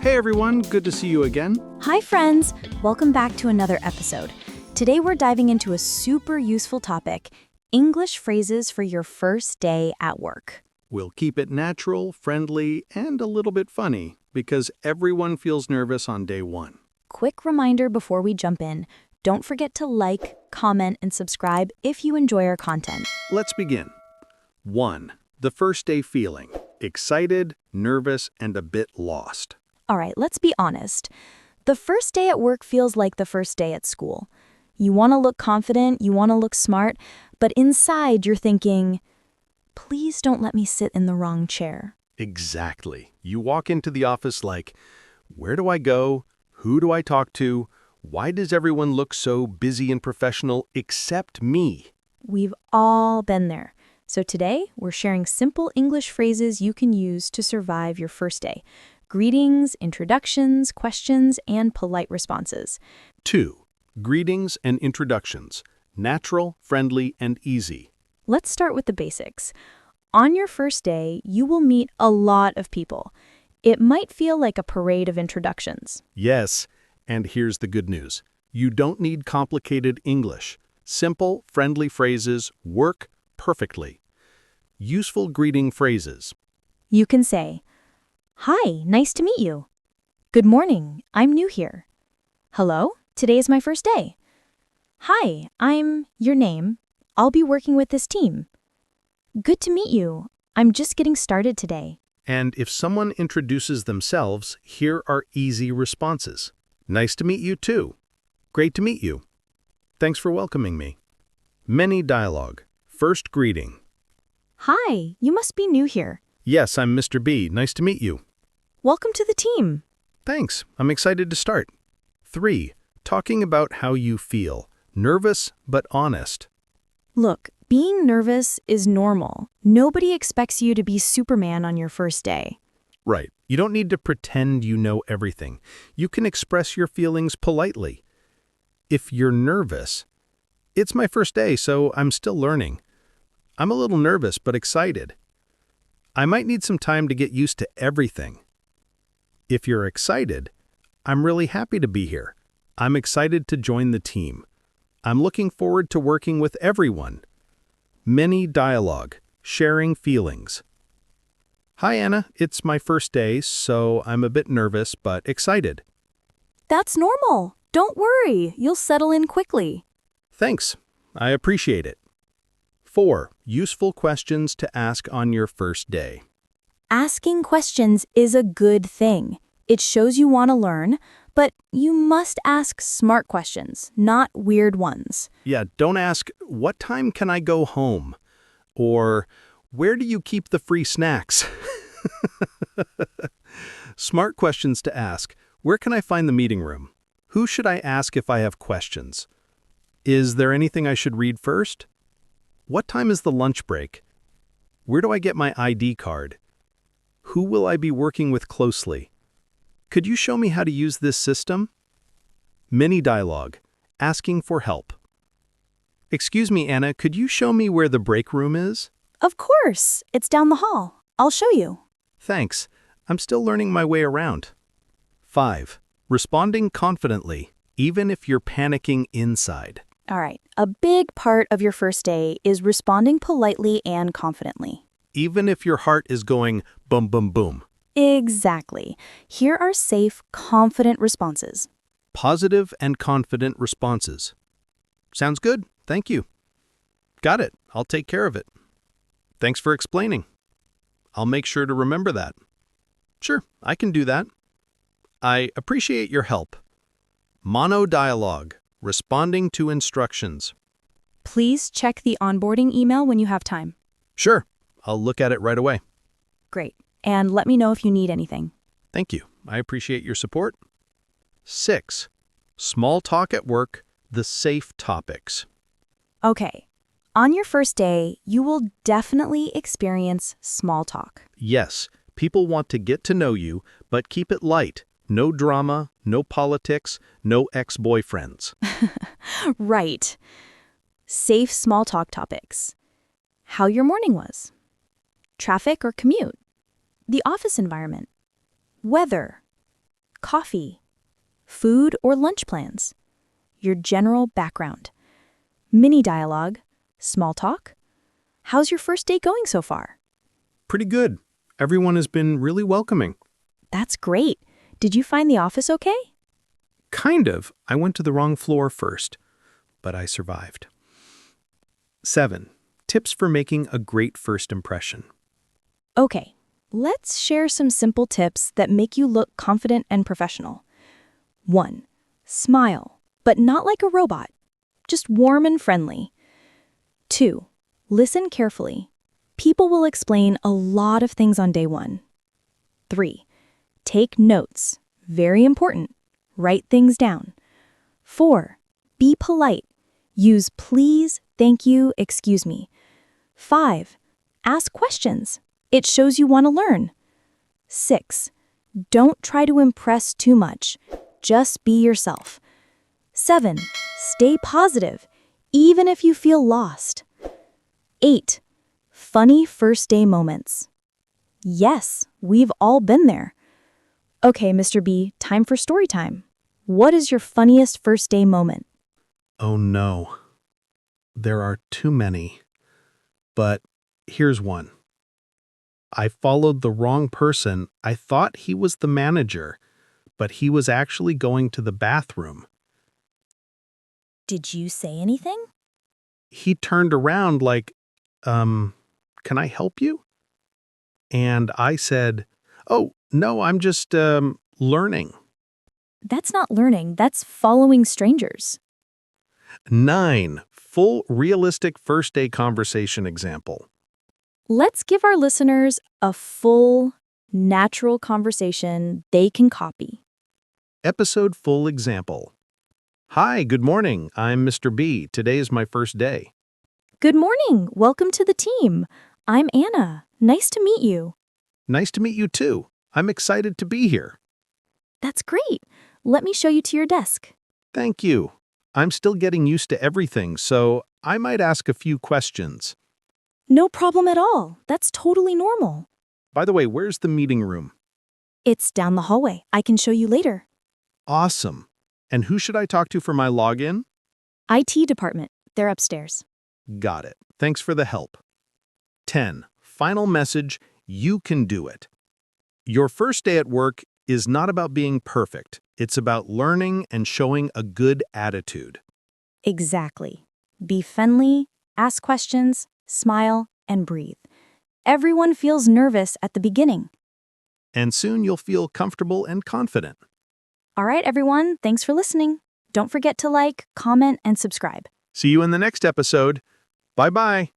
Hey everyone, good to see you again. Hi friends, welcome back to another episode. Today we're diving into a super useful topic, English phrases for your first day at work. We'll keep it natural, friendly, and a little bit funny, because everyone feels nervous on day one. Quick reminder before we jump in, don't forget to like, comment, and subscribe if you enjoy our content. Let's begin. 1. The first day feeling. Excited, nervous, and a bit lost. All right, let's be honest. The first day at work feels like the first day at school. You want to look confident, you want to look smart, but inside you're thinking, please don't let me sit in the wrong chair. Exactly. You walk into the office like, where do I go? Who do I talk to? Why does everyone look so busy and professional except me? We've all been there. So today, we're sharing simple English phrases you can use to survive your first day. Greetings, introductions, questions, and polite responses. 2. Greetings and introductions. Natural, friendly, and easy. Let's start with the basics. On your first day, you will meet a lot of people. It might feel like a parade of introductions. Yes, and here's the good news. You don't need complicated English. Simple, friendly phrases work perfectly. Useful greeting phrases. You can say, "Hi, nice to meet you." "Good morning, I'm new here." "Hello, today is my first day." "Hi, I'm your name. I'll be working with this team." "Good to meet you. I'm just getting started today." And if someone introduces themselves, here are easy responses. Nice to meet you too. Great to meet you. Thanks for welcoming me. Many dialogue. First greeting. "Hi, you must be new here. Yes, I'm Mr. B. Nice to meet you. Welcome to the team." Thanks. I'm excited to start. 3. Talking about how you feel. Nervous but honest. Look, being nervous is normal. Nobody expects you to be Superman on your first day. Right. You don't need to pretend you know everything. You can express your feelings politely. If you're nervous, it's my first day, so I'm still learning. I'm a little nervous but excited. I might need some time to get used to everything. If you're excited, I'm really happy to be here. I'm excited to join the team. I'm looking forward to working with everyone. Many dialogue, sharing feelings. Hi, Anna. It's my first day, so I'm a bit nervous but excited. That's normal. Don't worry, you'll settle in quickly. Thanks. I appreciate it. 4. Useful questions to ask on your first day. Asking questions is a good thing. It shows you want to learn, but you must ask smart questions, not weird ones. Yeah, don't ask, what time can I go home? Or, where do you keep the free snacks? Smart questions to ask. Where can I find the meeting room? Who should I ask if I have questions? Is there anything I should read first? What time is the lunch break? Where do I get my ID card? Who will I be working with closely? Could you show me how to use this system? Mini dialogue. Asking for help. Excuse me, Anna, could you show me where the break room is? Of course, it's down the hall. I'll show you. Thanks. I'm still learning my way around. 5. Responding confidently, even if you're panicking inside. All right, a big part of your first day is responding politely and confidently. Even if your heart is going boom, boom, boom. Exactly. Here are safe, confident responses. Positive and confident responses. Sounds good. Thank you. Got it. I'll take care of it. Thanks for explaining. I'll make sure to remember that. Sure, I can do that. I appreciate your help. Monodialogue. Responding to instructions. Please check the onboarding email when you have time. Sure, I'll look at it right away. Great. And let me know if you need anything. Thank you. I appreciate your support. 6. Small talk at work, the safe topics. Okay. On your first day, you will definitely experience small talk. Yes, people want to get to know you, but keep it light. No drama, no politics, no ex-boyfriends. Right. Safe small talk topics. How your morning was. Traffic or commute. The office environment. Weather. coffee, food or lunch plans, your general background, mini dialogue, small talk. How's your first day going so far? Pretty good. Everyone has been really welcoming. That's great. Did you find the office okay? Kind of. I went to the wrong floor first, but I survived. 7. Tips for making a great first impression. Okay, let's share some simple tips that make you look confident and professional. 1. Smile, but not like a robot. Just warm and friendly. 2. Listen carefully. People will explain a lot of things on day 1. 3. Take notes. Very important. Write things down. 4. Be polite. Use please, thank you, excuse me. 5. Ask questions. It shows you want to learn. 6. Don't try to impress too much. Just be yourself. 7. Stay positive, even if you feel lost. 8. Funny first day moments. Yes, we've all been there. Okay, Mr. B, time for story time. What is your funniest first day moment? Oh no. There are too many. But here's one. I followed the wrong person. I thought he was the manager, but he was actually going to the bathroom. Did you say anything? He turned around like, can I help you? And I said, oh, no, I'm just, learning. That's not learning, that's following strangers. 9. Full realistic first day conversation example. Let's give our listeners a full, natural conversation they can copy. Episode full example. Hi, good morning. I'm Mr. B. Today is my first day. Good morning. Welcome to the team. I'm Anna. Nice to meet you. Nice to meet you too. I'm excited to be here. That's great. Let me show you to your desk. Thank you. I'm still getting used to everything, so I might ask a few questions. No problem at all. That's totally normal. By the way, where's the meeting room? It's down the hallway. I can show you later. Awesome. And who should I talk to for my login? IT department. They're upstairs. Got it. Thanks for the help. 10. Final message, you can do it. Your first day at work is not about being perfect. It's about learning and showing a good attitude. Exactly. Be friendly, ask questions, smile, and breathe. Everyone feels nervous at the beginning. And soon you'll feel comfortable and confident. All right, everyone. Thanks for listening. Don't forget to like, comment, and subscribe. See you in the next episode. Bye-bye.